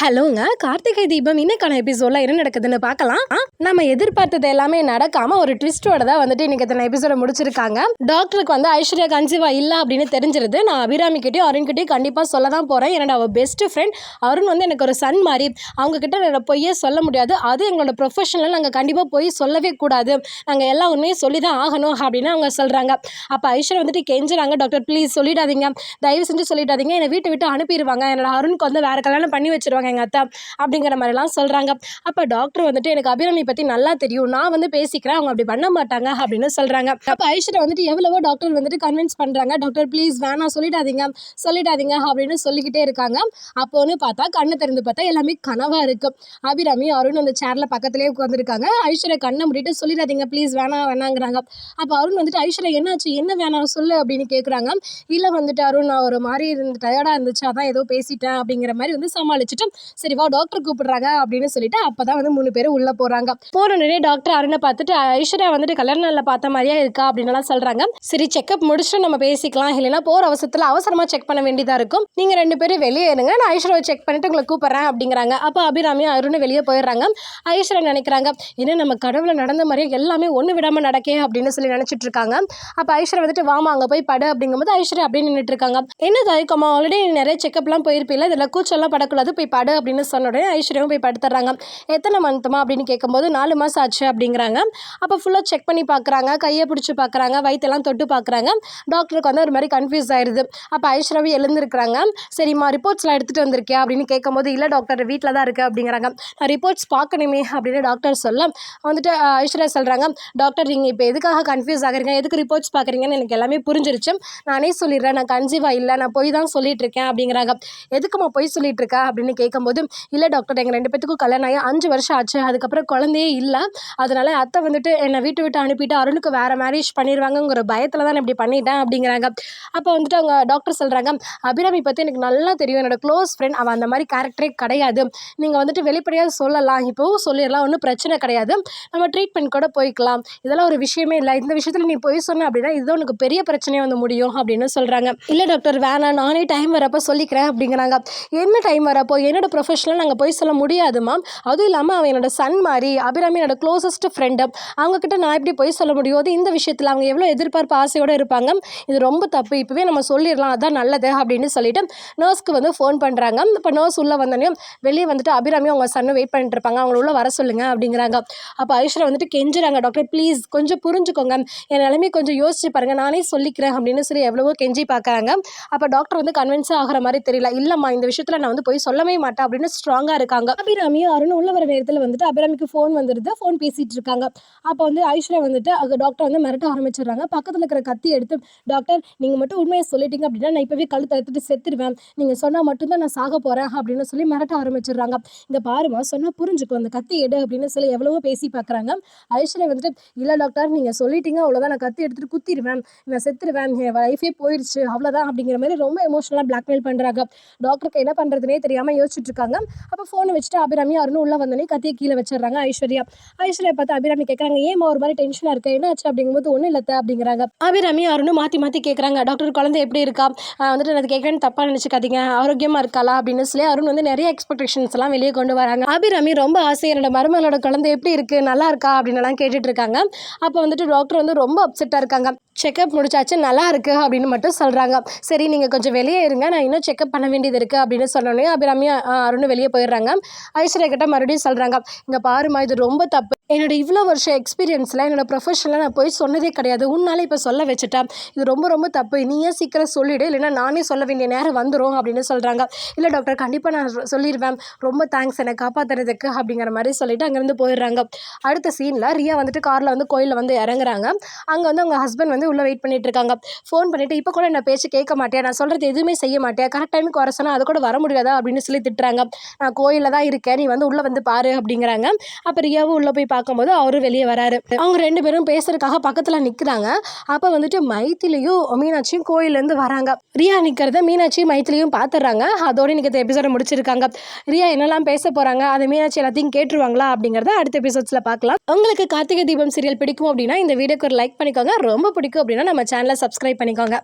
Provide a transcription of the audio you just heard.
ஹலோங்க, கார்த்திகை தீபம் இன்னைக்கான எபிசோட்ல என்ன நடக்குதுன்னு பார்க்கலாம். நம்ம எதிர்பார்த்தது எல்லாமே நடக்காம ஒரு ட்விஸ்டோட தான் வந்துட்டு இன்னைக்கு இந்த எபிசோட முடிச்சிருக்காங்க. டாக்டருக்கு வந்து ஐஸ்வர்யா கன்சீவா இல்ல அப்படின்னு தெரிஞ்சிருது. நான் அபிராமி கிட்டயும் அருண் கிட்டயும் கண்டிப்பா சொல்ல தான் போறேன். என்னோட அவ பெஸ்ட் ஃப்ரெண்ட் அருண் வந்து எனக்கு ஒரு சன் மாதிரி. அவங்க கிட்ட என்னோட பொய்யே சொல்ல முடியாது. அது எங்களோட ப்ரொஃபஷனல், நாங்கள் கண்டிப்பா போய் சொல்லவே கூடாது. நாங்கள் எல்லா உண்மையும் சொல்லி தான் ஆகணும் அப்படின்னு அவங்க சொல்றாங்க. அப்போ ஐஸ்வர்யா வந்துட்டு கெஞ்சுறாங்க, டாக்டர் ப்ளீஸ் சொல்லிடாதீங்க, தயவு செஞ்சு சொல்லிடாதீங்க, என்னை வீட்டை விட்டு அனுப்பிடுவாங்க, என்னோட அருணுக்கு வந்து வேற கல்யாணம் பண்ணி வச்சிருவாங்க எங்கள் அத்தை அப்படிங்கிற மாதிரிலாம் சொல்கிறாங்க. அப்போ டாக்டர் வந்துட்டு எனக்கு அபிராமி பற்றி நல்லா தெரியும், நான் வந்து பேசிக்கிறேன், அவங்க அப்படி பண்ண மாட்டாங்க அப்படின்னு சொல்கிறாங்க. அப்போ ஐஸ்வர்யா வந்துட்டு எவ்வளவோ டாக்டர் வந்துட்டு கன்வின்ஸ் பண்ணுறாங்க, டாக்டர் ப்ளீஸ் வேணாம் சொல்லிடாதீங்க அப்படின்னு சொல்லிக்கிட்டே இருக்காங்க. அப்போன்னு பார்த்தா கண்ணை திறந்து பார்த்தா எல்லாமே கனவாக இருக்குது. அபிராமி அருண் அந்த சேரில் பக்கத்துலேயே உட்காந்துருக்காங்க. ஐஸ்வர்யா கண்ணை முடிட்டு சொல்லிடாதீங்க ப்ளீஸ் வேணாங்கிறாங்க. அப்போ அருண் வந்துட்டு ஐஸ்வர்யா என்னாச்சு, என்ன வேணாம் சொல்லு அப்படின்னு கேட்குறாங்க. இல்லை வந்துட்டு அருண், நான் ஒரு மாதிரி டயர்டாக இருந்துச்சு, அதான் ஏதோ பேசிட்டேன் அப்படிங்கிற மாதிரி வந்து சமாளிச்சுட்டு சரி வா டாக்டர் கூப்பிடுறாங்க அப்படின்னு சொல்லிட்டு அப்பதான் வந்து 3 பேரும் உள்ள போறாங்க. போனோடனே டாக்டர் அருணை பார்த்துட்டு ஐஸ்வர்யா வந்துட்டு கல்யாண நாளில் பார்த்த மாதிரியா இருக்கா அப்படின்னு சொல்றாங்க. சரி செக்அப் முடிச்சுட்டு நம்ம பேசிக்கலாம், இல்லைன்னா போற அவசரத்துல அவசரமா செக் பண்ண வேண்டியதா இருக்கும், நீங்க 2 பேரும் வெளியே இருங்க, நான் ஐஸ்வர்யாவை செக் பண்ணிட்டு உங்களை கூப்பிடுறேன் அப்படிங்கிறாங்க. அப்போ அபிராமியும் அருண் வெளியே போயிடுறாங்க. ஐஸ்வர்யா நினைக்கிறாங்க என்ன நம்ம கடவுளை நடந்த மாதிரியே எல்லாமே ஒண்ணு விடாம நடக்கே அப்படின்னு சொல்லி நினைச்சிட்டு இருக்காங்க. அப்ப ஐஸ்வர்யா வந்துட்டு வாமா அங்க போய் படு அப்படிங்கும்போது ஐஸ்வர்யா அப்படின்னு நின்றுட்டு இருக்காங்க. என்ன தயக்கமா, ஆல்ரெடி நிறைய செக்அப்லாம் போயிருப்பில்ல, இதில் கூச்செல்லாம் படக்கூடாது, போய் படு அப்படின்னு சொன்ன உடனே ஐஸ்வர்யாவும் போய் படுத்துறாங்க. எத்தனை மந்த்துமா அப்படின்னு கேட்கும்போது 4 மாதம் ஆச்சு அப்படிங்கிறாங்க. அப்போ ஃபுல்லாக செக் பண்ணி பார்க்குறாங்க, கையை பிடிச்சி பார்க்குறாங்க, வயிற்றெல்லாம் தொட்டு பார்க்குறாங்க. டாக்டருக்கு வந்து ஒரு மாதிரி கன்ஃபியூஸ் ஆயிடுது. அப்போ ஐஸ்வர்யாவும் எழுந்திருக்கிறாங்க. சரிம்மா ரிப்போர்ட்ஸ்லாம் எடுத்துகிட்டு வந்திருக்கேன் அப்படின்னு கேட்கும்போது இல்லை டாக்டர் வீட்டில் தான் இருக்குது அப்படிங்கிறாங்க. நான் ரிப்போர்ட்ஸ் பார்க்கணுமே அப்படின்னு டாக்டர் சொல்ல வந்துட்டு ஐஸ்வர்யா சொல்கிறாங்க, டாக்டர் நீங்கள் இப்போ எதுக்காக கன்ஃபியூஸ் ஆகுறீங்க, எதுக்கு ரிப்போர்ட்ஸ் பார்க்குறீங்கன்னு எனக்கு எல்லாமே புரிஞ்சிருச்சு, நானே சொல்லிடுறேன், நான் கன்சீவாக இல்லை, நான் போய் தான் சொல்லிட்டு இருக்கேன் அப்படிங்கிறாங்க. எதுக்குமா போய் சொல்லிட்டு இருக்கா அப்படின்னு கேட்கும்போது இல்லை டாக்டர் எங்கள் 2 பேத்துக்கும் கல்யாணம் ஆகி 5 வருஷம் ஆச்சு, அதுக்கப்புறம் குழந்தையே இல்லை, அதனால அத்தை வந்துட்டு என்னை வீட்டு விட்டு அனுப்பிட்டு அருணுக்கு வேறு மேரேஜ் பண்ணிடுவாங்கங்கிற பயத்தில் தான் நான் இப்படி பண்ணிட்டேன் அப்படிங்கிறாங்க. அப்போ வந்துட்டு அவங்க டாக்டர் சொல்கிறாங்க, அபிராமி பற்றி எனக்கு நல்லா தெரியும், என்னோட க்ளோஸ் ஃப்ரெண்ட், அவள் அந்த மாதிரி கேரக்டரே கிடையாது, நீங்கள் வந்துட்டு வெளிப்படையாக சொல்லலாம், இப்போவும் சொல்லிடலாம், ஒன்றும் பிரச்சனை கிடையாது, நம்ம ட்ரீட்மெண்ட் கூட போய்க்கலாம், இதெல்லாம் ஒரு விஷயமே இல்லை, இந்த விஷயத்தில் நீ போய் சொன்ன அப்படின்னா இதுதான் உனக்கு பெரிய பிரச்சனையாக வந்து முடியும் அப்படின்னு சொல்கிறாங்க. இல்லை டாக்டர் வேணாம், நானே டைம் வரப்போ சொல்லிக்கிறேன் அப்படிங்கிறாங்க. என்ன டைம் வரப்போ, என்னோட ப்ரொஃபஷனல் நாங்கள் போய் சொல்ல முடியாதுமா, அதுவும் இல்லாமல் அவன் என்னோட சன் மாதிரி, அபிராமி என்னோட க்ளோசஸ்ட் ஃப்ரெண்டு, அவங்கக்கிட்ட நான் எப்படி போய் சொல்ல முடியும், அது இந்த விஷயத்தில் அவங்க எவ்வளோ எதிர்பார்ப்பு ஆசையோடு இருப்பாங்க, இது ரொம்ப தப்பு, இப்போவே நம்ம சொல்லிடலாம், அதான் நல்லது அப்படின்னு சொல்லிட்டு நர்ஸ்க்கு வந்து ஃபோன் பண்ணுறாங்க. இப்போ நர்ஸ் உள்ளே வந்தோடனே வெளியே வந்துட்டு அபிராமி அவங்க சன்னு வெயிட் பண்ணிட்டு இருப்பாங்க, அவங்கள உள்ள வர சொல்லுங்க அப்படிங்கிறாங்க. அப்போ ஐஸ்வர்யா வந்துட்டு கெஞ்சுறாங்க, டாக்டர் ப்ளீஸ் கொஞ்சம் புரிஞ்சுக்கோங்க, என் நிலைமை கொஞ்சம் யோசிச்சு பாருங்க, நானே சொல்லிக்கிறேன் அப்படின்னு சொல்லி எவ்வளவோ கெஞ்சி பார்க்குறாங்க. அப்போ டாக்டர் வந்து கன்வின்ஸ் ஆகிற மாதிரி தெரியல, இல்லைம்மா இந்த விஷயத்தில் நான் வந்து போய் சொல்லவே மாட்டேன் அப்படின்னு ஸ்ட்ராங்காக இருக்காங்க. அபிராமியும் அருண் உள்ள வர நேரத்தில் வந்துட்டு அபிராமிக்கு ஃபோன் வந்துடுது, ஃபோன் பேசிகிட்டு இருக்காங்க. அப்போ வந்து ஐஸ்வர்யா வந்துட்டு டாக்டர் வந்து மிரட்ட ஆரம்பிச்சிடுறாங்க. பக்கத்தில் இருக்கிற கத்தி எடுத்து, டாக்டர் நீங்கள் மட்டும் உண்மையை சொல்லிட்டீங்க அப்படின்னா நான் இப்போவே கழுத்தை எடுத்துட்டு செத்துடுவேன், நீங்கள் சொன்னால் மட்டும்தான் நான் சாக போகிறேன் அப்படின்னு சொல்லி மிரட்ட ஆரம்பிச்சிடுறாங்க. இந்த பாருமா சொன்னால் புரிஞ்சுக்கும், அந்த கத்தி எடு அப்படின்னு சொல்லி எவ்வளவோ பேசி பார்க்குறாங்க. ஐஸ்வர்யா வந்துட்டு இல்லை டாக்டர் நீங்கள் சொல்லிட்டீங்க அவ்வளோதான், நான் கத்தி எடுத்துகிட்டு குத்திடுவேன், நான் செத்துடுவேன், என் லைஃபே போயிடுச்சு அவ்வளோதான் அப்படிங்கிற மாதிரி ரொம்ப எமோஷனலாக பிளாக்மெயில் பண்ணுறாங்க. டாக்டருக்கு என்ன பண்ணுறதுனே தெரியாமல் யோசிச்சுட்டு இருக்காங்க. அப்போ ஃபோனை வச்சுட்டு அபிராமி அருண் உள்ள வந்தோடனே கத்தியை கீழே வச்சிடுறாங்க. ஐஸ்வர்யா பார்த்து அபிராமி கேட்குறாங்க, ஏமா ஒரு மாதிரி டென்ஷனாக இருக்கு, என்ன ஆச்சு அப்படிங்கும்போது ஒன்றும் இல்லை அப்படிங்கிறாங்க. அபிராமி அருணும் மாற்றி கேட்குறாங்க, டாக்டர் குழந்தை எப்படி இருக்கா, வந்துட்டு நான் கேட்குறேன்னு தப்பாக நினச்சிக்காதீங்க, ஆரோக்கியமாக இருக்காளா அப்படின்னு சொல்லி அருண் வந்து நிறைய எக்ஸ்பெக்டேஷன்ஸ் எல்லாம் வெளியே கொண்டு வராங்க. அபிராமி ரொம்ப ஆசை, என்னோட மருமகளோட குழந்தை எப்படி இருக்கு, நல்லா இருக்கா அப்படின்னு கேட்டுட்டு இருக்காங்க. அப்போ வந்துட்டு டாக்டர் வந்து ரொம்ப அப்செட்டாக இருக்காங்க. செக்அப் முடிச்சாச்சு, நல்லா இருக்குது அப்படின்னு மட்டும் சொல்கிறாங்க. சரி நீங்கள் கொஞ்சம் வெளியே இருங்க, நான் இன்னும் செக்அப் பண்ண வேண்டியது இருக்குது அப்படின்னு சொன்னோன்னே அபிராமி அருண் வெளியே போயிடுறாங்க. ஐஸ்வர்யா கிட்ட மறுபடியும் சொல்கிறாங்க, இங்கே பாருமா இது ரொம்ப தப்பு, என்னோட இவ்வளோ வருஷம் எக்ஸ்பீரியன்ஸில் என்னோட ப்ரொஃபஷனில் நான் போய் சொன்னதே கிடையாது, உன்னால இப்போ சொல்ல வச்சுட்டேன், இது ரொம்ப தப்பு, நீயே சீக்கிரம் சொல்லிவிடு, இல்லைன்னா நானே சொல்ல வேண்டிய நேரம் வந்துடும் அப்படின்னு சொல்கிறாங்க. இல்லை டாக்டர் கண்டிப்பாக நான் சொல்லிடுவேன், ரொம்ப தேங்க்ஸ் என்னை காப்பாற்றுறதுக்கு அப்படிங்கிற மாதிரி சொல்லிவிட்டு அங்கேருந்து போயிடுறாங்க. அடுத்த சீனில் ரியா வந்துட்டு காரில் வந்து கோயிலில் வந்து இறங்குறாங்க. அங்கே வந்து அவங்க ஹஸ்பண்ட் வந்து உள்ளே வெயிட் பண்ணிட்டு இருக்காங்க. ஃபோன் பண்ணிவிட்டு இப்போ கூட என்ன பேச்சு கேட்க மாட்டேன், நான் சொல்கிறது எதுவுமே செய்ய மாட்டேன், கரெக்ட் டைமுக்கு வர சொன்னால் அது கூட வர முடியாதா அப்படின்னு சொல்லி திட்டுறாங்க. நான் கோயிலில் தான் இருக்கேன், நீ வந்து உள்ளே வந்து பாரு அப்படிங்கிறாங்க. அப்போ ரியாவும் உள்ளே போய் பார்க்கும்போது அவரும் வெளியே வராரு. அவங்க 2 பேரும் பேசுறதுக்காக பக்கத்தில் நிற்கிறாங்க. அப்போ வந்துட்டு மைத்திலியும் மீனாட்சியும் கோயிலேருந்து வராங்க. ரியா நிற்கிறத மீனாட்சியும் மைத்திலியும் பார்த்துடுறாங்க. அதோட இன்னைக்கு எபிசோட முடிச்சிருக்காங்க. ரியா என்னெல்லாம் பேச போகிறாங்க, அதை மீனாட்சி எல்லாத்தையும் கேட்டுருவாங்களா அப்படிங்கிறத அடுத்த எபிசோட்ஸில் பார்க்கலாம். உங்களுக்கு கார்த்திகை தீபம் சீரியல் பிடிக்கும் அப்படின்னா இந்த வீடியோக்கு ஒரு லைக் பண்ணிக்கோங்க, ரொம்ப பிடிக்கும் அப்படின்னா நம்ம சேனலை சப்ஸ்கிரைப் பண்ணிக்கோங்க.